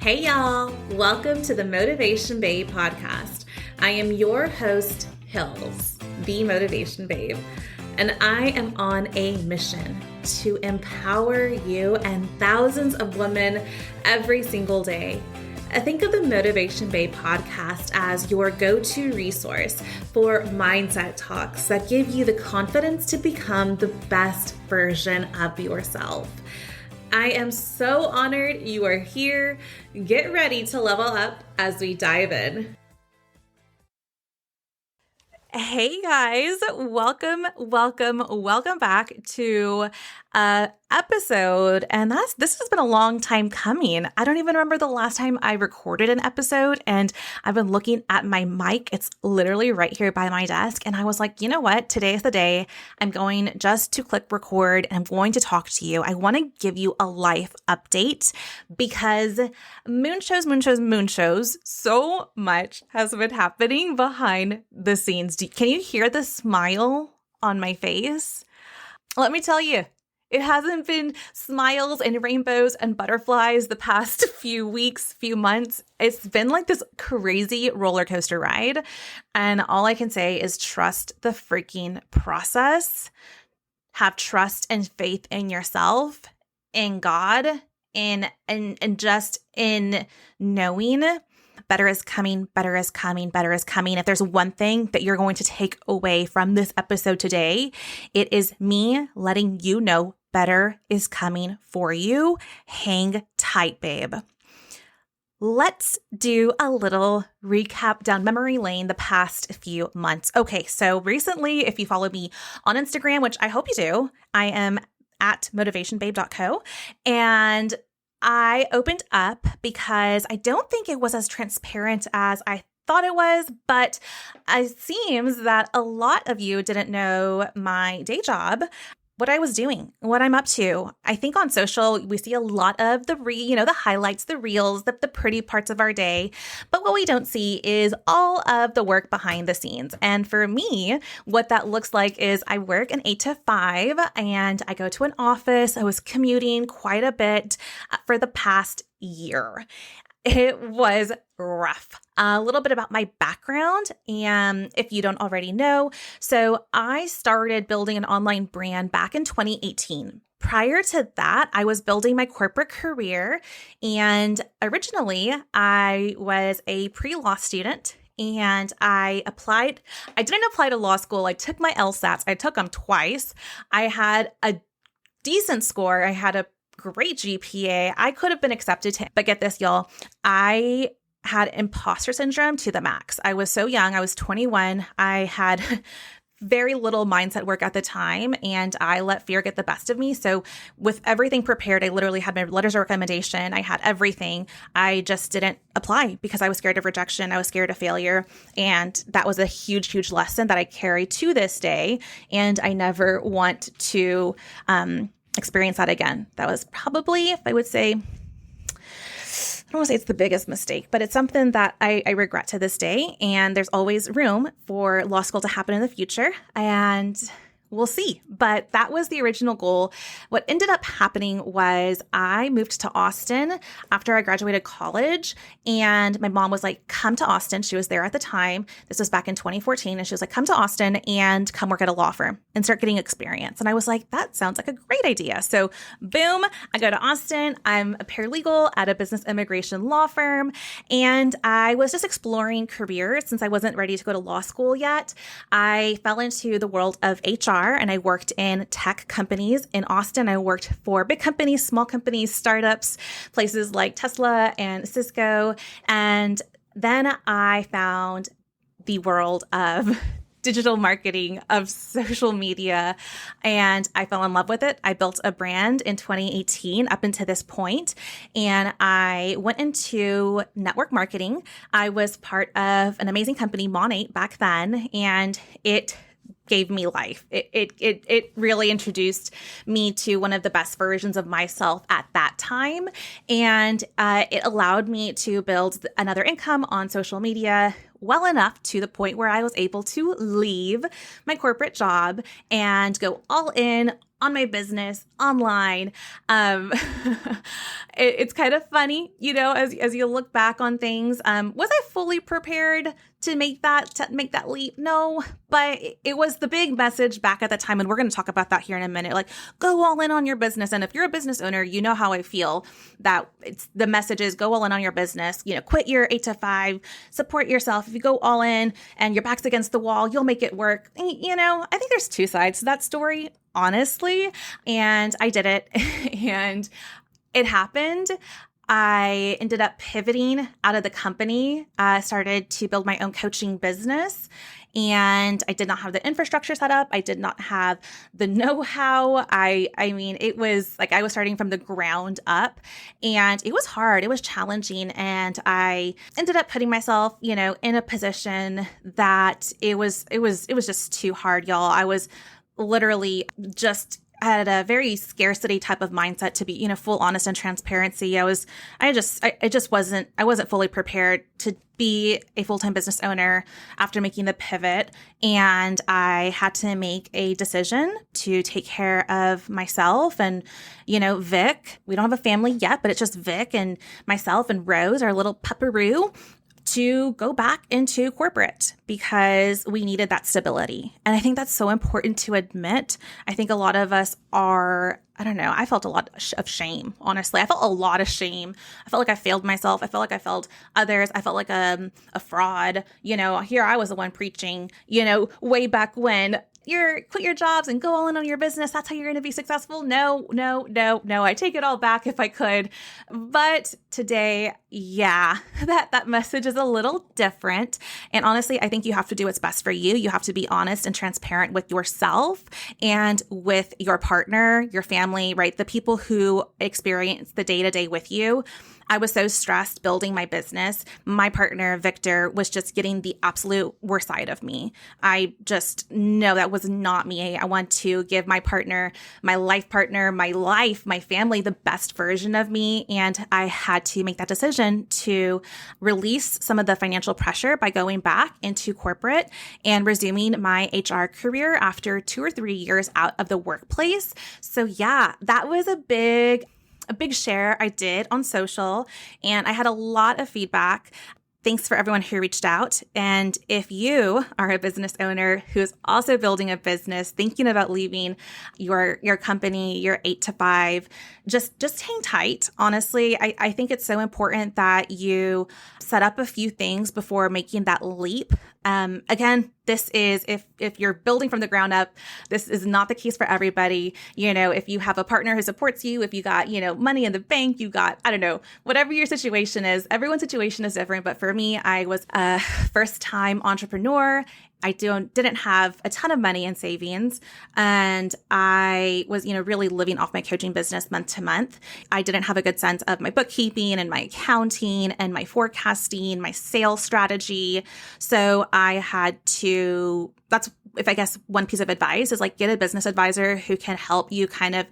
Hey y'all, welcome to the Motivation Babe podcast. I am your host, Hills, the Motivation Babe, and I am on a mission to empower you and thousands of women every single day. I think of the Motivation Babe podcast as your go-to resource for mindset talks that give you the confidence to become the best version of yourself. I am so honored you are here. Get ready to level up as we dive in. Hey guys, welcome back to episode. And this has been a long time coming. I don't even remember the last time I recorded an episode, and I've been looking at my mic. It's literally right here by my desk. And I was like, you know what? Today is the day. I'm going just to click record and I'm going to talk to you. I want to give you a life update because moon shows, so much has been happening behind the scenes. Can you hear the smile on my face? Let me tell you, it hasn't been smiles and rainbows and butterflies the past few weeks, few months. It's been like this crazy roller coaster ride. And all I can say is trust the freaking process. Have trust and faith in yourself, in God, and just in knowing better is coming, better is coming, better is coming. If there's one thing that you're going to take away from this episode today, it is me letting you know better is coming for you. Hang tight, babe. Let's do a little recap down memory lane the past few months. Okay, so recently, if you follow me on Instagram, which I hope you do, I am at motivationbabe.co, and I opened up because I don't think it was as transparent as I thought it was, but it seems that a lot of you didn't know my day job, what I was doing, what I'm up to. I think on social, we see a lot of the highlights, the reels, the pretty parts of our day. But what we don't see is all of the work behind the scenes. And for me, what that looks like is I work an 8 to 5 and I go to an office. I was commuting quite a bit for the past year. It was rough. A little bit about my background, and if you don't already know, so I started building an online brand back in 2018. Prior to that, I was building my corporate career, and originally I was a pre-law student. And I didn't apply to law school. I took my LSATs. I took them twice. I had a decent score. I had a great GPA. I could have been accepted to, but get this, y'all. I had imposter syndrome to the max. I was so young. I was 21. I had very little mindset work at the time, and I let fear get the best of me. So with everything prepared, I literally had my letters of recommendation. I had everything. I just didn't apply because I was scared of rejection. I was scared of failure. And that was a huge, huge lesson that I carry to this day. And I never want to experience that again. That was probably, if I would say, I don't want to say it's the biggest mistake, but it's something that I regret to this day. And there's always room for law school to happen in the future. And we'll see. But that was the original goal. What ended up happening was I moved to Austin after I graduated college, and my mom was like, come to Austin. She was there at the time. This was back in 2014. And she was like, come to Austin and come work at a law firm and start getting experience. And I was like, that sounds like a great idea. So boom, I go to Austin. I'm a paralegal at a business immigration law firm. And I was just exploring careers since I wasn't ready to go to law school yet. I fell into the world of HR. And I worked in tech companies in Austin. I worked for big companies, small companies, startups, places like Tesla and Cisco. And then I found the world of digital marketing, of social media, and I fell in love with it. I built a brand in 2018 up until this point, and I went into network marketing. I was part of an amazing company, Mon8, back then, and it gave me life. It really introduced me to one of the best versions of myself at that time. And it allowed me to build another income on social media well enough to the point where I was able to leave my corporate job and go all in on my business online. Um, it's kind of funny, as you look back on things. Was I fully prepared to make that leap? No, but it was the big message back at the time. And we're going to talk about that here in a minute. Like, go all in on your business. And if you're a business owner, you know how I feel that the message is go all in on your business, quit your 8 to 5, support yourself. If you go all in and your back's against the wall, you'll make it work. I think there's two sides to that story, honestly. And I did it and it happened. I ended up pivoting out of the company. I started to build my own coaching business, and I did not have the infrastructure set up. I did not have the know-how. I mean, it was like I was starting from the ground up, and it was hard. It was challenging, and I ended up putting myself, in a position that it was just too hard, y'all. I was literally just had a very scarcity type of mindset, to be, full honest and transparency. I wasn't fully prepared to be a full-time business owner after making the pivot. And I had to make a decision to take care of myself and, Vic. We don't have a family yet, but it's just Vic and myself and Rose, our little pupperoo, to go back into corporate because we needed that stability. And I think that's so important to admit. I think a lot of us are, I don't know, I felt a lot of shame, honestly. I felt a lot of shame. I felt like I failed myself. I felt like I failed others. I felt like a fraud. Here I was the one preaching, way back when. Quit your jobs and go all in on your business. That's how you're going to be successful. No. I take it all back if I could. But today, yeah, that message is a little different. And honestly, I think you have to do what's best for you. You have to be honest and transparent with yourself and with your partner, your family, right? The people who experience the day-to-day with you. I was so stressed building my business. My partner, Victor, was just getting the absolute worst side of me. I just know that was not me. I want to give my partner, my life, my family, the best version of me. And I had to make that decision to release some of the financial pressure by going back into corporate and resuming my HR career after 2 or 3 years out of the workplace. So yeah, that was a big share I did on social, and I had a lot of feedback. Thanks for everyone who reached out. And if you are a business owner who's also building a business, thinking about leaving your company, your 8 to 5, just hang tight. Honestly, I think it's so important that you set up a few things before making that leap. Again, this is if you're building from the ground up, this is not the case for everybody. If you have a partner who supports you, if you got, money in the bank, you got, I don't know, whatever your situation is, everyone's situation is different. But for me, I was a first-time entrepreneur. I didn't have a ton of money in savings, and I was, really living off my coaching business month to month. I didn't have a good sense of my bookkeeping and my accounting and my forecasting, my sales strategy. So I had to, that's, if I guess one piece of advice is like get a business advisor who can help you kind of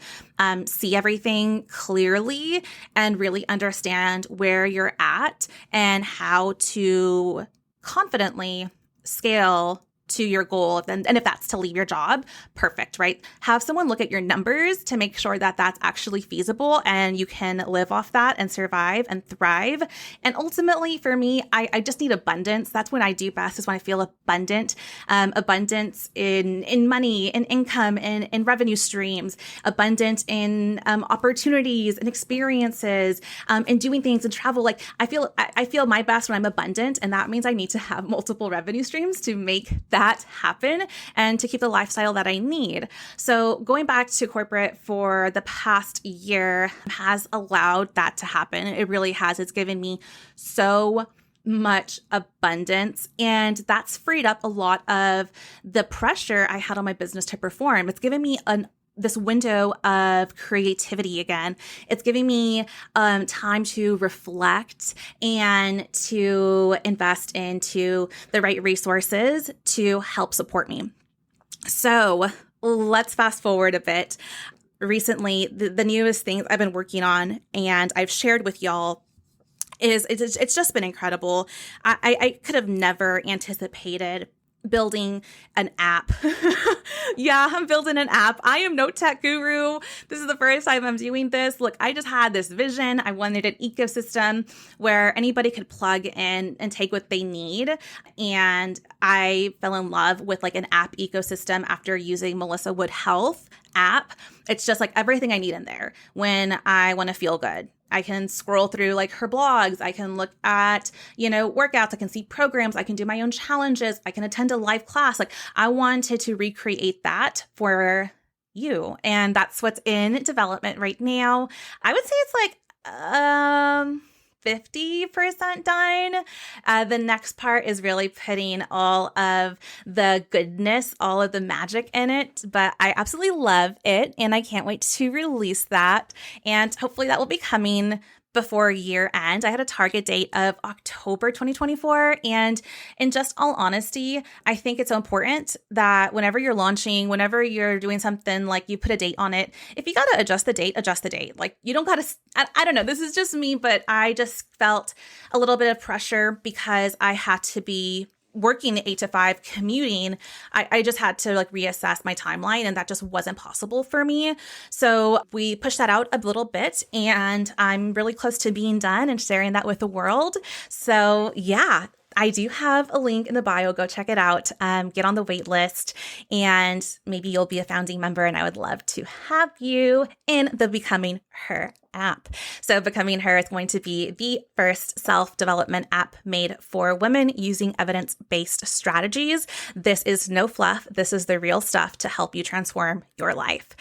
see everything clearly and really understand where you're at and how to confidently scale to your goal. And if that's to leave your job, perfect, right? Have someone look at your numbers to make sure that that's actually feasible and you can live off that and survive and thrive. And ultimately for me, I just need abundance. That's when I do best, is when I feel abundant, abundance in money, in income, in revenue streams, abundant in opportunities and experiences, and doing things and travel. Like I feel my best when I'm abundant, and that means I need to have multiple revenue streams to make that happen and to keep the lifestyle that I need. So going back to corporate for the past year has allowed that to happen. It really has. It's given me so much abundance, and that's freed up a lot of the pressure I had on my business to perform. It's given me this window of creativity again. It's giving me time to reflect and to invest into the right resources to help support me. So let's fast forward a bit. Recently, the newest things I've been working on and I've shared with y'all it's just been incredible. I could have never anticipated building an app. Yeah, I'm building an app. I am no tech guru. This is the first time I'm doing this. Look, I just had this vision. I wanted an ecosystem where anybody could plug in and take what they need. And I fell in love with like an app ecosystem after using Melissa Wood Health app. It's just like everything I need in there when I want to feel good. I can scroll through like her blogs. I can look at, workouts. I can see programs. I can do my own challenges. I can attend a live class. Like I wanted to recreate that for you. And that's what's in development right now. I would say it's like, 50% done. The next part is really putting all of the goodness, all of the magic in it, but I absolutely love it and I can't wait to release that. And hopefully that will be coming before year end. I had a target date of October 2024. And in just all honesty, I think it's so important that whenever you're launching, whenever you're doing something, like you put a date on it, if you got to adjust the date, adjust the date. Like you don't got to, I don't know, this is just me, but I just felt a little bit of pressure because I had to be working 8 to 5, commuting. I just had to like reassess my timeline and that just wasn't possible for me. So we pushed that out a little bit and I'm really close to being done and sharing that with the world. So yeah, I do have a link in the bio. Go check it out. Get on the wait list and maybe you'll be a founding member and I would love to have you in the Becoming Her app. So Becoming Her is going to be the first self-development app made for women using evidence-based strategies. This is no fluff. This is the real stuff to help you transform your life.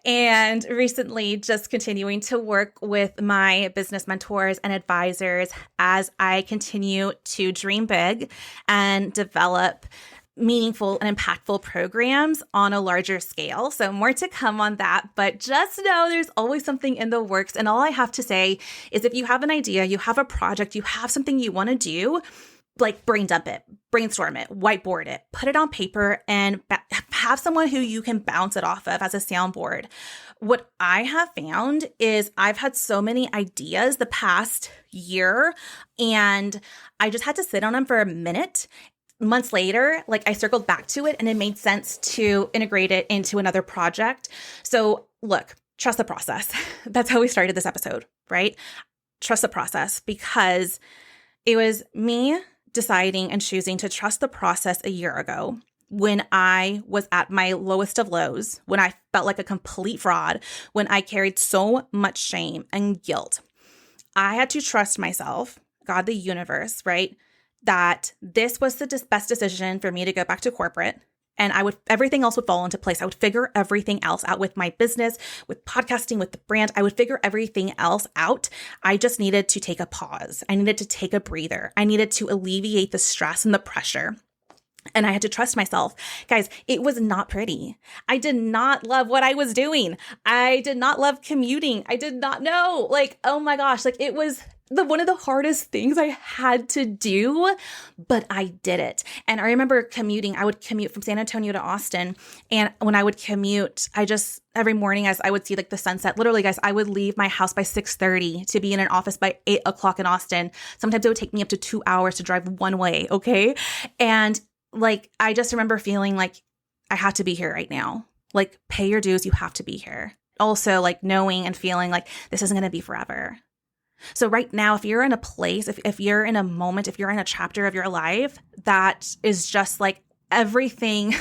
And recently, just continuing to work with my business mentors and advisors as I continue to dream big and develop meaningful and impactful programs on a larger scale. So more to come on that, but just know there's always something in the works. And all I have to say is if you have an idea, you have a project, you have something you want to do, like brain dump it, brainstorm it, whiteboard it, put it on paper and have someone who you can bounce it off of as a soundboard. What I have found is I've had so many ideas the past year and I just had to sit on them for a minute. Months later, like I circled back to it and it made sense to integrate it into another project. So look, trust the process. That's how we started this episode, right? Trust the process because it was me deciding and choosing to trust the process a year ago when I was at my lowest of lows, when I felt like a complete fraud, when I carried so much shame and guilt. I had to trust myself, God, the universe, right? That this was the best decision for me to go back to corporate and everything else would fall into place. I would figure everything else out with my business, with podcasting, with the brand. I would figure everything else out. I just needed to take a pause. I needed to take a breather. I needed to alleviate the stress and the pressure. And I had to trust myself. Guys, it was not pretty. I did not love what I was doing. I did not love commuting. I did not know. Like, oh my gosh, like it was one of the hardest things I had to do, but I did it. And I remember commuting. I would commute from San Antonio to Austin. And when I would commute, every morning as I would see like the sunset, literally guys, I would leave my house by 6:30 to be in an office by 8 o'clock in Austin. Sometimes it would take me up to 2 hours to drive one way. Okay. And like, I just remember feeling like I have to be here right now. Like pay your dues. You have to be here. Also like knowing and feeling like this isn't going to be forever. So right now, if you're in a place, if you're in a moment, if you're in a chapter of your life that is just like everything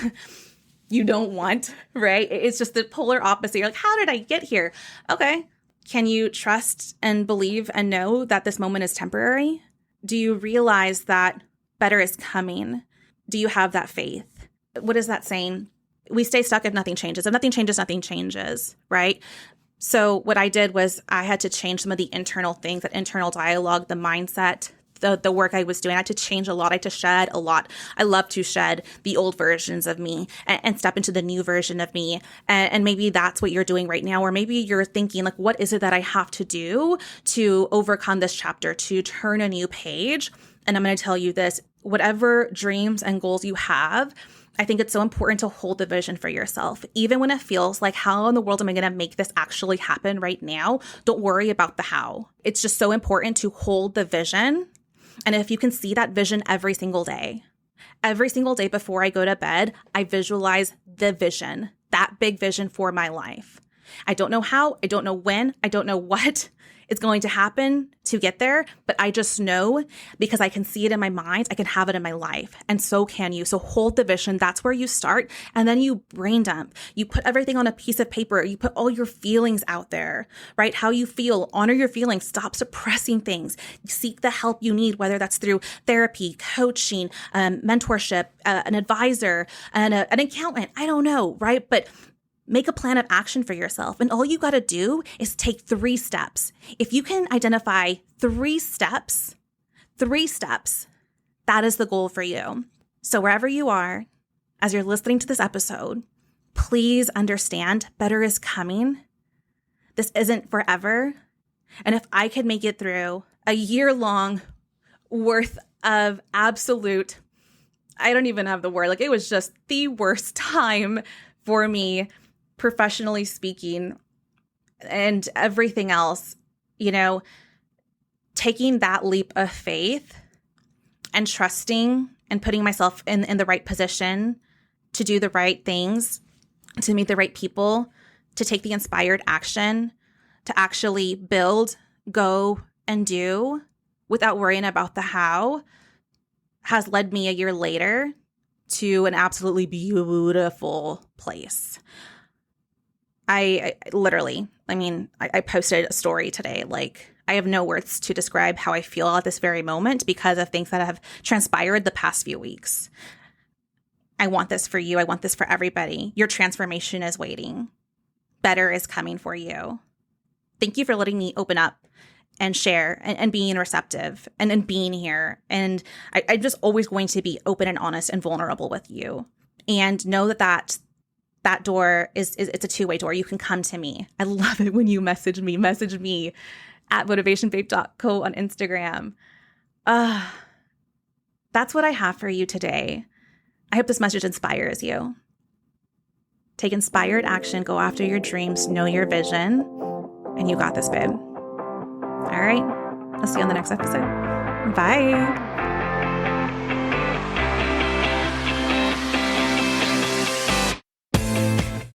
you don't want, right? It's just the polar opposite. You're like, how did I get here? Okay. Can you trust and believe and know that this moment is temporary? Do you realize that better is coming? Do you have that faith? What is that saying? We stay stuck if nothing changes. If nothing changes, nothing changes, right? So what I did was I had to change some of the internal things, that internal dialogue, the mindset, the work I was doing. I had to change a lot. I had to shed a lot. I love to shed the old versions of me and step into the new version of me. And maybe that's what you're doing right now. Or maybe you're thinking like, what is it that I have to do to overcome this chapter, to turn a new page? And I'm going to tell you this, whatever dreams and goals you have, I think it's so important to hold the vision for yourself. Even when it feels like, how in the world am I going to make this actually happen right now? Don't worry about the how. It's just so important to hold the vision. And if you can see that vision every single day, Every single day before I go to bed, I visualize the vision, that big vision for my life. I don't know how, I don't know when, I don't know what is going to happen to get there, but I just know because I can see it in my mind, I can have it in my life. And so can you. So hold the vision. That's where you start. And then you brain dump. You put everything on a piece of paper. You put all your feelings out there, right? How you feel, honor your feelings, stop suppressing things, seek the help you need, whether that's through therapy, coaching, mentorship, an advisor, and an accountant. I don't know, right? But make a plan of action for yourself. And all you got to do is take 3 steps. If you can identify 3 steps, that is the goal for you. So wherever you are, as you're listening to this episode, please understand better is coming. This isn't forever. And if I could make it through a year-long worth of absolute, I don't even have the word, like it was just the worst time for me, professionally speaking, and everything else, taking that leap of faith and trusting and putting myself in the right position to do the right things, to meet the right people, to take the inspired action, to actually build, go, and do without worrying about the how has led me a year later to an absolutely beautiful place. I literally, I posted a story today. Like, I have no words to describe how I feel at this very moment because of things that have transpired the past few weeks. I want this for you. I want this for everybody. Your transformation is waiting. Better is coming for you. Thank you for letting me open up and share and being receptive and being here. And I'm just always going to be open and honest and vulnerable with you. And know that door is it's a two-way door. You can come to me. I love it when you message me at motivationbabe.co on Instagram. That's what I have for you today. I hope this message inspires you. Take inspired action, go after your dreams, know your vision, and you got this, babe. All right. I'll see you on the next episode. Bye.